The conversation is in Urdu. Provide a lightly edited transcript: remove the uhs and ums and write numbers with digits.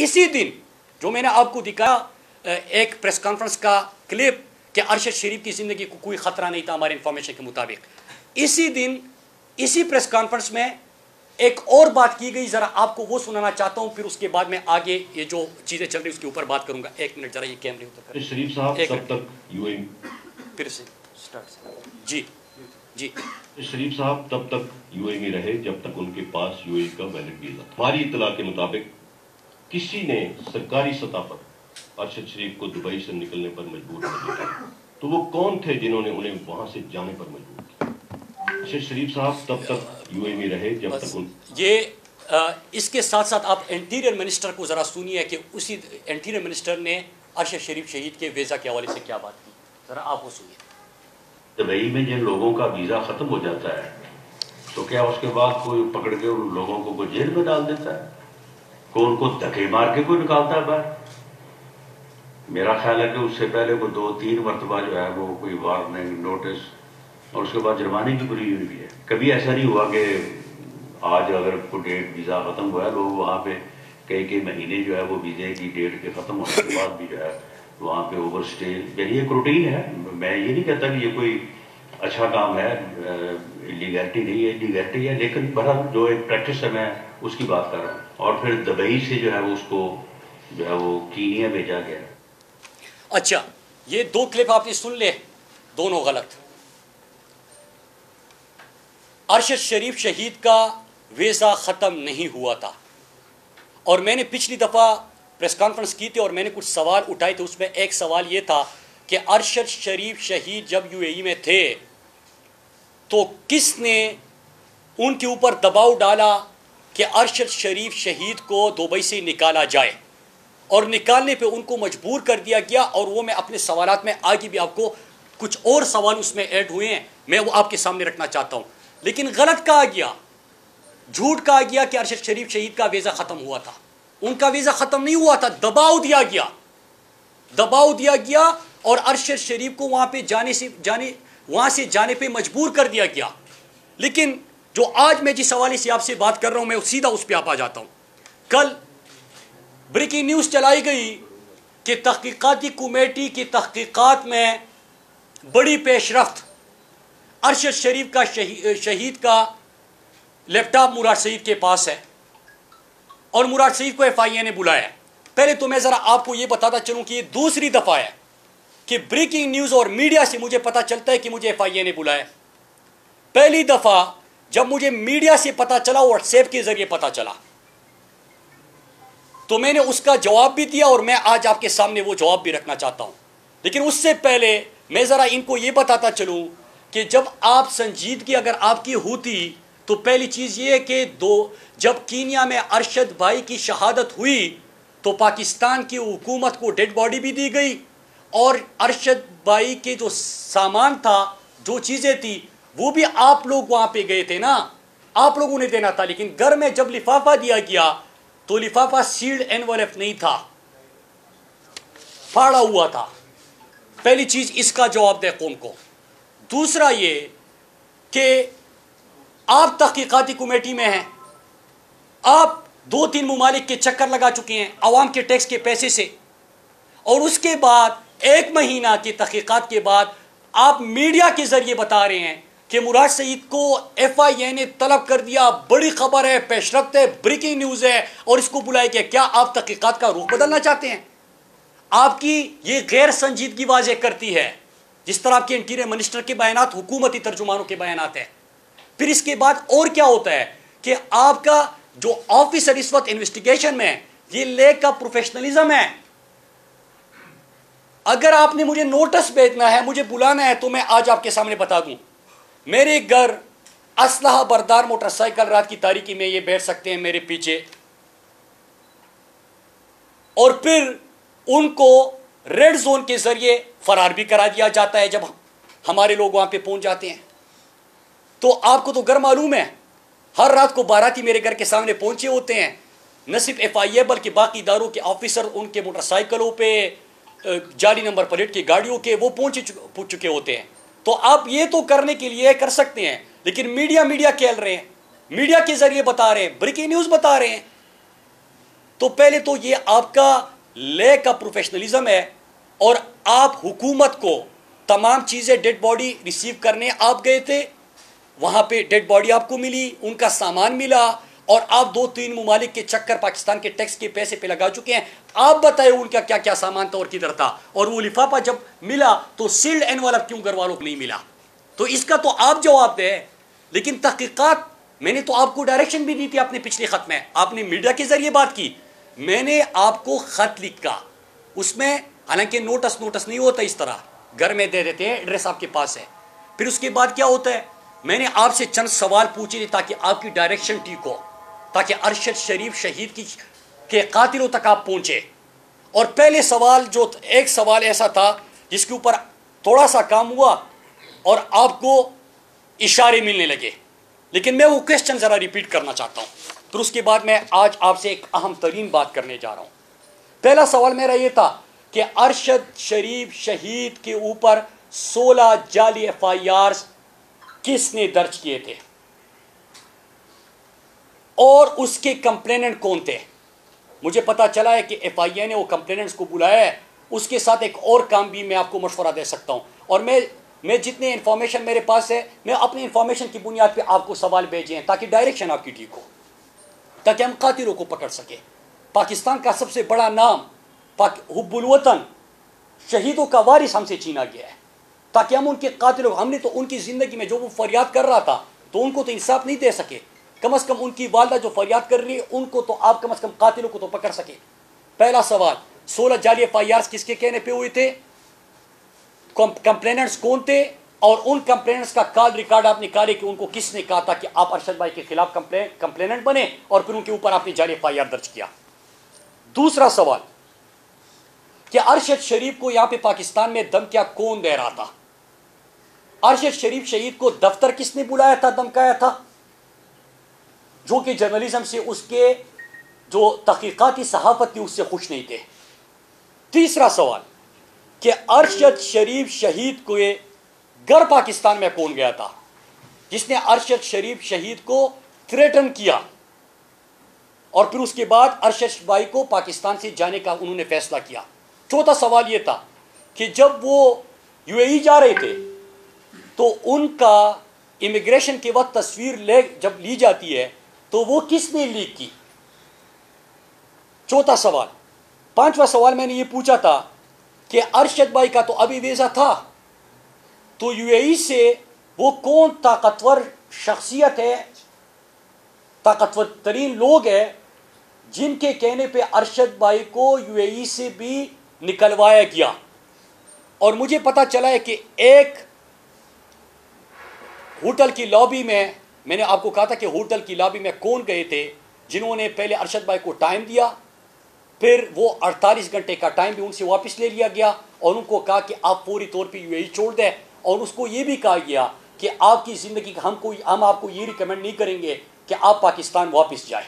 اسی دن جو میں نے آپ کو دکھایا ایک پریس کانفرنس کا کلپ کہ ارشد شریف کی زندگی کو کوئی خطرہ نہیں تھا ہمارے انفارمیشن کے مطابق، اسی دن اسی پریس کانفرنس میں ایک اور بات کی گئی، ذرا آپ کو وہ سنانا چاہتا ہوں، پھر اس کے بعد میں آگے یہ جو چیزیں چل رہی اس کے اوپر بات کروں گا۔ ایک منٹ ذرا یہ کیمرے اتر کر شریف صاحب تب تک یو اے پھر سے جی جی شریف صاحب تب تک یو اے میں رہے جب تک ان کے پاس یو اے کا ویلڈ ویزا تھا۔ ہماری اطلاع کے مطابق کسی نے سرکاری سطح پر ارشد شریف کو دبئی سے نکلنے پر مجبور نہیں کیا، تو وہ کون تھے جنہوں نے انہیں وہاں سے جانے پر مجبور کیا؟ ارشد شریف صاحب تب تک یو اے میں رہے جب تک یہ اس کے ساتھ ساتھ آپ انٹیریئر منسٹر کو ذرا سنیے کہ اسی انٹیریئر منسٹر نے ارشد شریف شہید کے ویزا کے حوالے سے کیا بات کی، ذرا آپ وہ سنیے۔ دبئی میں جن لوگوں کا ویزا ختم ہو جاتا ہے تو کیا اس کے بعد کوئی پکڑ کے ان لوگوں کو کوئی جیل میں ڈال دیتا ہے؟ کوئی ان کو دھکے مار کے کوئی نکالتا ہے باہر؟ میرا خیال ہے کہ اس سے پہلے کوئی 2-3 مرتبہ جو ہے وہ کوئی وارننگ نوٹس اور اس کے بعد جرمانے کی بری ہوئی ہے۔ کبھی ایسا نہیں ہوا کہ آج اگر کوئی ڈیٹ ویزا ختم ہوا ہے لوگ وہاں پہ کئی مہینے جو ہے وہ ویزے کی ڈیٹ کے ختم ہونے کے بعد بھی جو ہے وہاں پہ اوور اسٹے، یعنی ایک روٹین ہے۔ میں یہ نہیں کہتا کہ یہ کوئی اچھا کام ہے، لیگلٹی نہیں ہے، لیگلٹی ہے، لیکن بہرحال جو ایک پریکٹس ہے میں اس کی بات کر رہا ہوں۔ اور پھر دبئی سے جو ہے وہ اس کو جو ہے وہ کینیا بھیجا گیا۔ اچھا، یہ 2 کلپ آپ نے سن لے، دونوں غلط۔ ارشد شریف شہید کا ویزا ختم نہیں ہوا تھا، اور میں نے پچھلی دفعہ پریس کانفرنس کی تھی اور میں نے کچھ سوال اٹھائے تھے، اس میں ایک سوال یہ تھا کہ ارشد شریف شہید جب یو اے ای میں تھے تو کس نے ان کے اوپر دباؤ ڈالا کہ ارشد شریف شہید کو دبئی سے نکالا جائے، اور نکالنے پہ ان کو مجبور کر دیا گیا۔ اور وہ میں اپنے سوالات میں آگے بھی آپ کو کچھ اور سوال اس میں ایڈ ہوئے ہیں، میں وہ آپ کے سامنے رکھنا چاہتا ہوں۔ لیکن غلط کہا گیا، جھوٹ کہا گیا کہ ارشد شریف شہید کا ویزا ختم ہوا تھا۔ ان کا ویزا ختم نہیں ہوا تھا، دباؤ دیا گیا اور ارشد شریف کو وہاں سے جانے پہ مجبور کر دیا گیا۔ لیکن جو آج میں جس حوالے سے آپ سے بات کر رہا ہوں میں سیدھا اس پہ آپ آ جاتا ہوں۔ کل بریکنگ نیوز چلائی گئی کہ تحقیقاتی کمیٹی کی تحقیقات میں بڑی پیش رفت، ارشد شریف کا شہید کا لیپ ٹاپ مراد سعید کے پاس ہے اور مراد سعید کو ایف آئی اے نے بلایا ہے۔ پہلے تو میں ذرا آپ کو یہ بتاتا چلوں کہ یہ دوسری دفعہ ہے کہ بریکنگ نیوز اور میڈیا سے مجھے پتا چلتا ہے کہ مجھے ایف آئی اے نے بلایا۔ پہلی دفعہ جب مجھے میڈیا سے پتا چلا، واٹس ایپ کے ذریعے پتا چلا، تو میں نے اس کا جواب بھی دیا اور میں آج آپ کے سامنے وہ جواب بھی رکھنا چاہتا ہوں۔ لیکن اس سے پہلے میں ذرا ان کو یہ بتاتا چلوں کہ جب آپ سنجیدگی اگر آپ کی ہوتی تو پہلی چیز یہ ہے کہ جب کینیا میں ارشد بھائی کی شہادت ہوئی تو پاکستان کی حکومت کو ڈیڈ باڈی بھی دی گئی، اور ارشد بھائی کے جو سامان تھا، جو چیزیں تھی، وہ بھی آپ لوگ وہاں پہ گئے تھے نا، آپ لوگوں نے دینا تھا۔ لیکن گھر میں جب لفافہ دیا گیا تو لفافہ سیلڈ انویلپ نہیں تھا، پھاڑا ہوا تھا۔ پہلی چیز اس کا جواب دے قوم کو۔ دوسرا یہ کہ آپ تحقیقاتی کمیٹی میں ہیں، آپ 2-3 ممالک کے چکر لگا چکے ہیں عوام کے ٹیکس کے پیسے سے، اور اس کے بعد 1 مہینہ کی تحقیقات کے بعد آپ میڈیا کے ذریعے بتا رہے ہیں کہ مراد سعید کو ایف آئی اے نے طلب کر دیا، بڑی خبر ہے، پیش رفت ہے، بریکنگ نیوز ہے، اور اس کو بلایا گیا۔ کیا آپ تحقیقات کا رخ بدلنا چاہتے ہیں؟ آپ کی یہ غیر سنجیدگی واضح کرتی ہے، جس طرح آپ کے انٹیریئر منسٹر کے بیانات حکومتی ترجمانوں کے بیانات ہیں۔ پھر اس کے بعد اور کیا ہوتا ہے کہ آپ کا جو آفیسر اس وقت انویسٹیگیشن میں ہے، یہ لیک کا پروفیشنلزم ہے۔ اگر آپ نے مجھے نوٹس بھیجنا ہے، مجھے بلانا ہے، تو میں آج آپ کے سامنے بتا دوں، میرے گھر اسلحہ بردار موٹر سائیکل رات کی تاریکی میں یہ بیٹھ سکتے ہیں میرے پیچھے، اور پھر ان کو ریڈ زون کے ذریعے فرار بھی کرا دیا جاتا ہے جب ہمارے لوگ وہاں پہ پہنچ جاتے ہیں۔ تو آپ کو تو گھر معلوم ہے، ہر رات کو باراتی میرے گھر کے سامنے پہنچے ہوتے ہیں، نہ صرف ایف آئی اے بلکہ باقی اداروں کے آفیسر ان کے موٹر سائیکلوں پہ، جعلی نمبر پلیٹ کی گاڑیوں کے، وہ پہنچ چکے ہوتے ہیں۔ تو آپ یہ تو کرنے کے لیے کر سکتے ہیں، لیکن میڈیا کھیل رہے ہیں، میڈیا کے ذریعے بتا رہے ہیں، بریکنگ نیوز بتا رہے ہیں۔ تو پہلے تو یہ آپ کا لیک کا پروفیشنلزم ہے، اور آپ حکومت کو تمام چیزیں ڈیڈ باڈی ریسیو کرنے آپ گئے تھے، وہاں پہ ڈیڈ باڈی آپ کو ملی، ان کا سامان ملا، اور آپ 2-3 ممالک کے چکر پاکستان کے ٹیکس کے پیسے پہ لگا چکے ہیں. آپ بتائیں ان کا کیا کیا سامان تھا اور کدھر تھا، اور وہ لفافہ جب ملا تو سیلڈ انویلپ کیوں گھر والوں کو نہیں ملا؟ تو اس کا تو آپ جواب دیں. لیکن تحقیقات میں نے تو آپ کو ڈائریکشن بھی دی تھی اپنے پچھلے خط میں، آپ نے میڈیا کے ذریعے بات کی، میں نے آپ کو خط لکھا، اس میں حالانکہ نوٹس نہیں ہوتا اس طرح، گھر میں دے دیتے ہیں، ایڈریس آپ کے پاس ہے. پھر اس کے بعد کیا ہوتا ہے، میں نے آپ سے چند سوال پوچھے تھے تاکہ آپ کی ڈائریکشن ٹھیک ہو، تاکہ ارشد شریف شہید کے قاتلوں تک آپ پہنچے. اور پہلے سوال جو ایک سوال ایسا تھا جس کے اوپر تھوڑا سا کام ہوا اور آپ کو اشارے ملنے لگے، لیکن میں وہ کویسچن ذرا ریپیٹ کرنا چاہتا ہوں. پھر اس کے بعد میں آج آپ سے ایک اہم ترین بات کرنے جا رہا ہوں. پہلا سوال میرا یہ تھا کہ ارشد شریف شہید کے اوپر 16 جعلی FIRs کس نے درج کیے تھے اور اس کے کمپلیننٹ کون تھے؟ مجھے پتا چلا ہے کہ FIA نے وہ کمپلیننٹس کو بلایا ہے. اس کے ساتھ ایک اور کام بھی میں آپ کو مشورہ دے سکتا ہوں، اور میں جتنے انفارمیشن میرے پاس ہے میں اپنی انفارمیشن کی بنیاد پہ آپ کو سوال بھیجے ہیں تاکہ ڈائریکشن آپ کی ٹھیک ہو، تاکہ ہم قاتلوں کو پکڑ سکیں. پاکستان کا سب سے بڑا نام حب الوطن، شہیدوں کا وارث ہم سے چھینا گیا ہے، تاکہ ہم ان کے قاتلوں، ہم نے تو ان کی زندگی میں جو وہ فریاد کر رہا تھا تو ان کو تو انصاف نہیں دے سکے. کم از کم ان کی والدہ جو فریاد کر رہی ہے ان کو تو آپ کم از کم قاتلوں کو تو پکڑ سکے. پہلا سوال، 16 جعلی FIRs کس کے کہنے پہ ہوئے تھے، کمپلیننٹس کون تھے، اور ان کمپلیننٹس کا کال ریکارڈ آپ نکالے کہ ان کو کس نے کہا تھا کہ آپ ارشد بھائی کے خلاف کمپلیننٹ بنے اور پھر ان کے اوپر آپ نے جعلی FIR درج کیا. دوسرا سوال کہ ارشد شریف کو یہاں پہ پاکستان میں دھمکیاں کون دے رہا تھا؟ ارشد شریف شہید کو دفتر کس نے بلایا تھا، دھمکایا تھا، جو کہ جرنلزم سے اس کے جو تحقیقاتی صحافت تھی اس سے خوش نہیں تھے. تیسرا سوال کہ ارشد شریف شہید کو گھر پاکستان میں کون گیا تھا جس نے ارشد شریف شہید کو تھریٹن کیا، اور پھر اس کے بعد ارشد بھائی کو پاکستان سے جانے کا انہوں نے فیصلہ کیا. چوتھا سوال یہ تھا کہ جب وہ UAE جا رہے تھے تو ان کا امیگریشن کے وقت تصویر جب لی جاتی ہے تو وہ کس نے لیک کی. چوتھا سوال. پانچواں سوال میں نے یہ پوچھا تھا کہ ارشد بھائی کا تو ابھی ویزا تھا، تو UAE سے وہ کون طاقتور شخصیت ہے، طاقتور ترین لوگ ہیں جن کے کہنے پہ ارشد بھائی کو UAE سے بھی نکلوایا گیا. اور مجھے پتا چلا ہے کہ ایک ہوٹل کی لابی میں نے آپ کو کہا تھا کہ ہوٹل کی لابی میں کون گئے تھے جنہوں نے پہلے ارشد بھائی کو ٹائم دیا، پھر وہ 48 گھنٹے کا ٹائم بھی ان سے واپس لے لیا گیا اور ان کو کہا کہ آپ فوری طور پہ UAE چھوڑ دیں، اور اس کو یہ بھی کہا گیا کہ آپ کی زندگی کا ہم آپ کو یہ ریکمینڈ نہیں کریں گے کہ آپ پاکستان واپس جائیں.